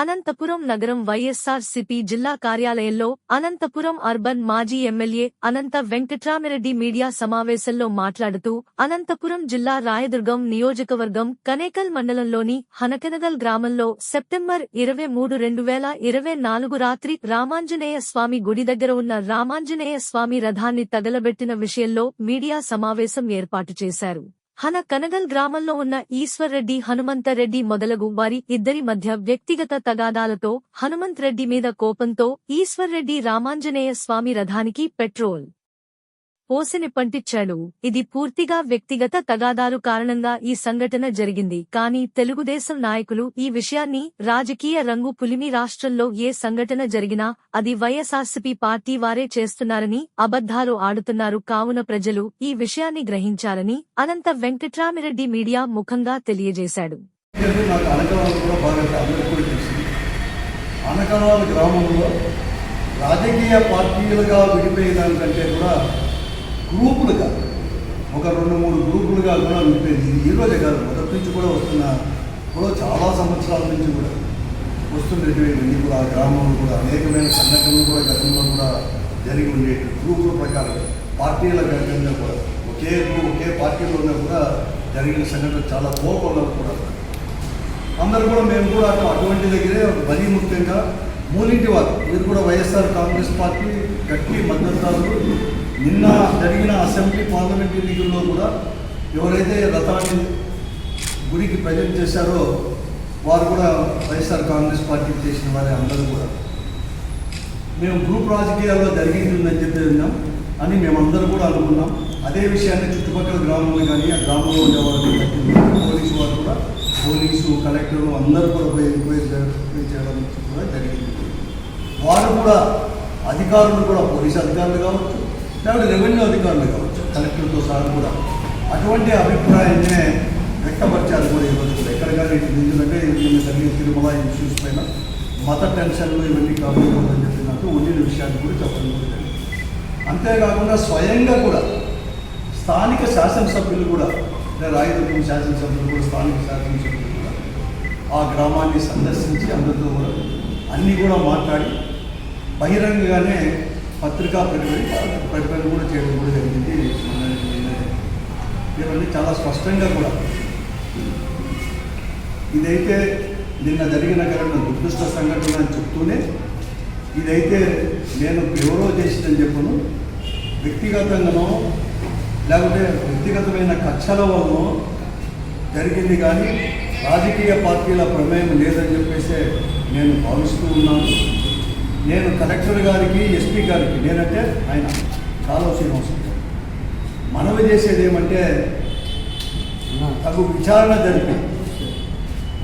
అనంతపురం నగరం వైఎస్సార్సీపీ జిల్లా కార్యాలయంలో అనంతపురం అర్బన్ మాజీ ఎమ్మెల్యే అనంత వెంకట్రామిరెడ్డి మీడియా సమావేశంలో మాట్లాడుతూ అనంతపురం జిల్లా రాయదుర్గం నియోజకవర్గం కనేకల్ మండలంలోని హనకెనగల్ గ్రామంలో సెప్టెంబర్ 23, 2024 రాత్రి రామాంజనేయ స్వామి గుడి దగ్గర ఉన్న రామాంజనేయ స్వామి రథాన్ని తగలబెట్టిన విషయంలో మీడియా సమావేశం ఏర్పాటు చేశారు. హనకనగల్ గ్రామంలో ఉన్న ఈశ్వర్రెడ్డి హనుమంతరెడ్డి మొదలగు వారి ఇద్దరి మధ్య వ్యక్తిగత తగాదాలతో హనుమంత్ రెడ్డి మీద కోపంతో ఈశ్వర్రెడ్డి రామాంజనేయ స్వామి రథానికి పెట్రోల్ పోసిని పంటిచ్చాడు. ఇది పూర్తిగా వ్యక్తిగత తగాదాలు కారణంగా ఈ సంఘటన జరిగింది. కానీ తెలుగుదేశం నాయకులు ఈ విషయాన్ని రాజకీయ రంగు పులిమి రాష్ట్రంలో ఏ సంఘటన జరిగినా అది వైఎస్సార్సీపీ పార్టీ వారే చేస్తున్నారని అబద్ధాలు ఆడుతున్నారు. కావున ప్రజలు ఈ విషయాన్ని గ్రహించాలని అనంత వెంకట్రామిరెడ్డి మీడియా ముఖంగా తెలియజేశాడు. రాజకీయ పార్టీలుగా విడిపోయేదానికంటే కూడా గ్రూపులుగా ఒక 2-3 గ్రూపులుగా కూడా విడిపోయింది. ఈరోజే కాదు, మొదటి నుంచి కూడా కూడా చాలా సంవత్సరాల నుంచి కూడా వస్తున్నటువంటి కూడా ఆ గ్రామంలో కూడా అనేకమైన సంఘటనలు కూడా గతంలో కూడా జరిగి ఉండేవి. గ్రూపుల ప్రకారం పార్టీల గతంగా కూడా ఒకే పార్టీలోనే కూడా జరిగిన సంఘటనలు చాలా కోపంలో కూడా అందరూ కూడా మేము కూడా అటువంటి దగ్గరే మరీ ముఖ్యంగా మూలింటి వారు మీరు కూడా వైఎస్ఆర్ కాంగ్రెస్ పార్టీ గట్టి మద్దతుదారులు. నిన్న జరిగిన అసెంబ్లీ పార్లమెంట్ ఎన్నికల్లో కూడా ఎవరైతే రథాన్ని గుడికి ప్రజెంట్ చేశారో వారు కూడా వైఎస్ఆర్ కాంగ్రెస్ పార్టీకి చేసిన వారే. అందరూ కూడా మేము గ్రూప్ రాజకీయాల్లో జరిగిందని చెప్పేన్నాం అని మేమందరూ కూడా అనుకున్నాం. అదే విషయాన్ని చుట్టుపక్కల గ్రామంలో కానీ ఆ గ్రామంలో ఉండేవారు పోలీసు వారు కూడా పోలీసు కలెక్టర్లు అందరూ కూడా ఎంక్వైరీ చేయడం కూడా జరిగింది. వారు కూడా అధికారులు కూడా పోలీసు అధికారులు కావచ్చు లేకపోతే రెవెన్యూ అధికారులు కావచ్చు కలెక్టర్తో సహా కూడా అటువంటి అభిప్రాయాన్నే వ్యక్తపరిచారు కూడా ఈరోజు కూడా ఎక్కడ కానీ. ఎందుకంటే జరిగిన తిరుమల ఇష్యూస్ పైన మత టెన్షన్లు ఇవన్నీ కాకూడదని చెప్పినట్టు ఉండిన విషయాన్ని కూడా చెప్పడం కూడా జరిగింది. అంతేకాకుండా స్వయంగా కూడా స్థానిక శాసనసభ్యులు కూడా రాయదుర్గం శాసనసభ్యులు కూడా స్థానిక శాసనసభ్యులు కూడా ఆ గ్రామాన్ని సందర్శించి అందరితో కూడా అన్నీ కూడా మాట్లాడి బహిరంగంగానే పత్రికా ప్రకటన కూడా చేయడం కూడా జరిగింది. ఇవన్నీ చాలా స్పష్టంగా కూడా ఇదైతే నిన్న జరిగిన దుర్దృష్ట సంఘటన అని చెప్తూనే ఇదైతే నేను ఎవరో చేసిందని చెప్పను, వ్యక్తిగతంగానో లేకపోతే వ్యక్తిగతమైన కక్షల వల్ల జరిగింది కానీ రాజకీయ పార్టీల ప్రమేయం లేదని చెప్పేసి నేను భావిస్తూ ఉన్నాను. నేను కలెక్టర్ గారికి ఎస్పీ గారికి నేనంటే ఆయన కాలువ శ్రీనివాసరావు మనవి చేసేది ఏమంటే తగు విచారణ జరిపి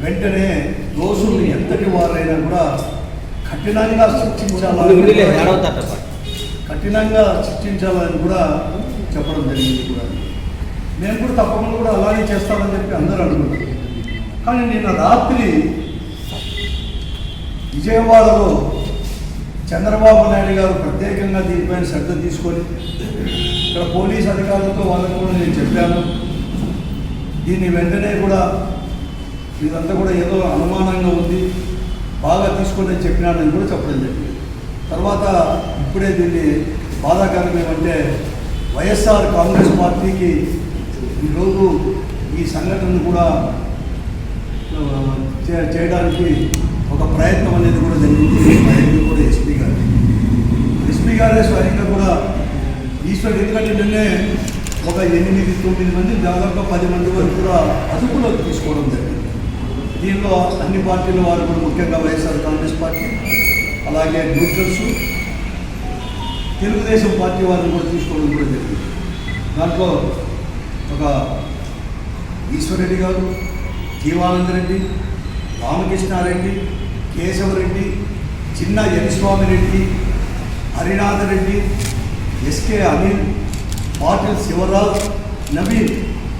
వెంటనే దోషుల్ని ఎంతటి వారైనా కూడా కఠినంగా శిక్షించాలని కూడా చెప్పడం జరిగింది. కూడా నేను కూడా తప్పకుండా కూడా అలానే చేస్తానని చెప్పి అందరూ అనుకున్నారు. కానీ నిన్న రాత్రి విజయవాడలో చంద్రబాబు నాయుడు గారు ప్రత్యేకంగా దీనిపైన శ్రద్ధ తీసుకొని ఇక్కడ పోలీస్ అధికారులతో వాళ్ళకు కూడా నేను చెప్పాను. దీన్ని వెంటనే కూడా ఇదంతా కూడా ఏదో అనుమానంగా ఉంది బాగా తీసుకొని చెప్పినానని కూడా చెప్పడం జరిగింది. తర్వాత ఇప్పుడే దీన్ని బాధాకరం ఏమంటే వైఎస్ఆర్ కాంగ్రెస్ పార్టీకి ఈరోజు ఈ సంఘటనను కూడా చేయడానికి ఒక ప్రయత్నం అనేది కూడా జరిగింది. కూడా ఎస్పీ గారే స్వయంగా కూడా ఈశ్వరుడు ఎందుకంటే నిన్నే ఒక 8-9 మంది దాదాపు 10 మంది వరకు కూడా అదుపులోకి తీసుకోవడం జరిగింది. దీనిలో అన్ని పార్టీల వారు కూడా ముఖ్యంగా వైఎస్ఆర్ కాంగ్రెస్ పార్టీ అలాగే న్యూట్రల్స్ తెలుగుదేశం పార్టీ వారిని కూడా తీసుకోవడం కూడా జరిగింది. దాంట్లో ఒక ఈశ్వర్రెడ్డి గారు, జీవానందరెడ్డి, రామకృష్ణారెడ్డి, కేశవరెడ్డి, చిన్న యనిస్వామిరెడ్డి, హరినాథరెడ్డి, ఎస్కే అనిల్, పాటిల్ శివరాజ్, నవీన్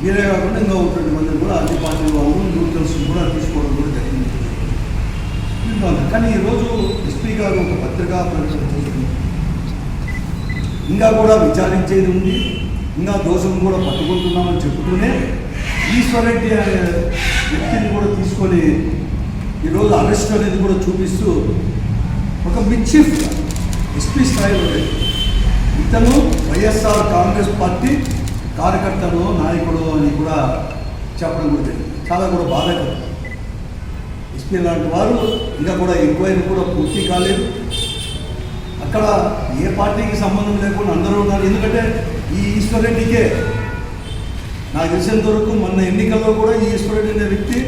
వీరే కాకుండా ఇంకా 1-2 మంది కూడా అన్ని పార్టీల వాళ్ళు న్యూట్రల్స్ కూడా తీసుకోవడం కూడా జరిగింది. కానీ ఈరోజు ఎస్పీ గారు ఒక పత్రికా ప్రకటన చేసింది. ఇంకా కూడా విచారించేది ఉంది, ఇంకా దోషం కూడా పట్టుకుంటున్నామని చెబుతూనే ఈశ్వర్రెడ్డి అనే వ్యక్తిని కూడా తీసుకొని ఈరోజు అరెస్ట్ అనేది కూడా చూపిస్తూ ఒక మిచ్చిఫ్ ఎస్పీ స్థాయిలో లేదు. ఇతను వైఎస్ఆర్ కాంగ్రెస్ పార్టీ కార్యకర్తలు నాయకుడు అని కూడా చెప్పడం కూడా జరిగింది. చాలా కూడా బాధాకరం. ఎస్పీ లాంటి వారు ఇంకా కూడా ఎంక్వైరీ కూడా పూర్తి కాలేదు. అక్కడ ఏ పార్టీకి సంబంధం లేకుండా అందరూ ఉన్నారు. ఎందుకంటే ఈ ఈశ్వర్ రెడ్డికే నాకు తెలిసినంత వరకు మొన్న ఎన్నికల్లో కూడా ఈ ఈశ్వర్ రెడ్డి అనే వ్యక్తి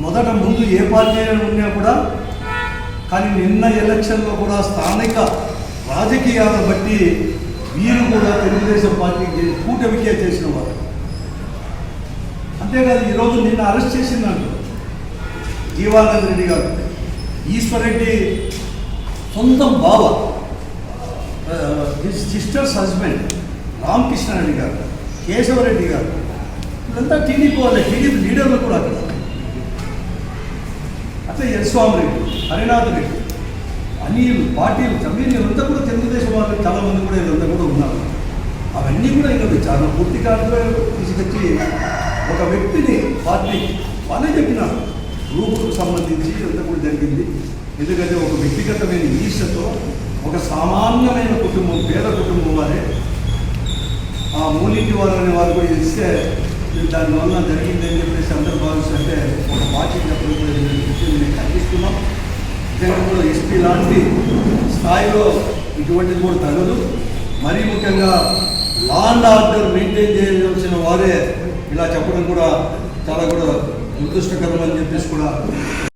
మొదట ముందు ఏ పార్టీ అయినా ఉన్నా కూడా, కానీ నిన్న ఎలక్షన్లో కూడా స్థానిక రాజకీయాలను బట్టి వీరు కూడా తెలుగుదేశం పార్టీకి కూటమికే చేసిన వారు. అంతేకాదు ఈరోజు నిన్న అరెస్ట్ చేసిందంటూ జీవానంద్ రెడ్డి గారు, ఈశ్వర్ రెడ్డి సొంత బావ, సిస్టర్స్ హస్బెండ్ రామకృష్ణారెడ్డి గారు, కేశవరెడ్డి గారు, వీళ్ళంతా టీడీపీ వాళ్ళే, టీడీపీ లీడర్లు కూడా అక్కడ. అట్లా యశ్వామి రెడ్డి, హరినాథ్ రెడ్డి, అనిల్ పార్టీలు జమీన్ వీళ్ళంతా కూడా తెలుగుదేశం వాళ్ళు చాలామంది కూడా వీళ్ళంతా కూడా ఉన్నారు. అవన్నీ కూడా ఇంకా చాలా పూర్తి కాలంలో తీసుకొచ్చి ఒక వ్యక్తిని పార్టీ వాళ్ళే చెప్పినారు. గ్రూపుకు సంబంధించి అంతా కూడా జరిగింది. ఎందుకంటే ఒక వ్యక్తిగతమైన ఈర్షతో ఒక సామాన్యమైన కుటుంబం, పేద కుటుంబం వారే ఆ మూలింటి వారు అనే వారు కూడా ఇస్తే దానివల్ల జరిగిందని చెప్పేసి అందరూ భావిస్తుంటే ఒక పార్టీ చెప్పడం నేను ఖండిస్తున్నాం. నిజంగా కూడా ఎస్పీ లాంటి స్థాయిలో ఇటువంటిది కూడా తగదు. మరీ ముఖ్యంగా లా అండ్ ఆర్డర్ మెయింటైన్ చేయవలసిన వారే ఇలా చెప్పడం కూడా చాలా కూడా దురదృష్టకరం అని చెప్పేసి కూడా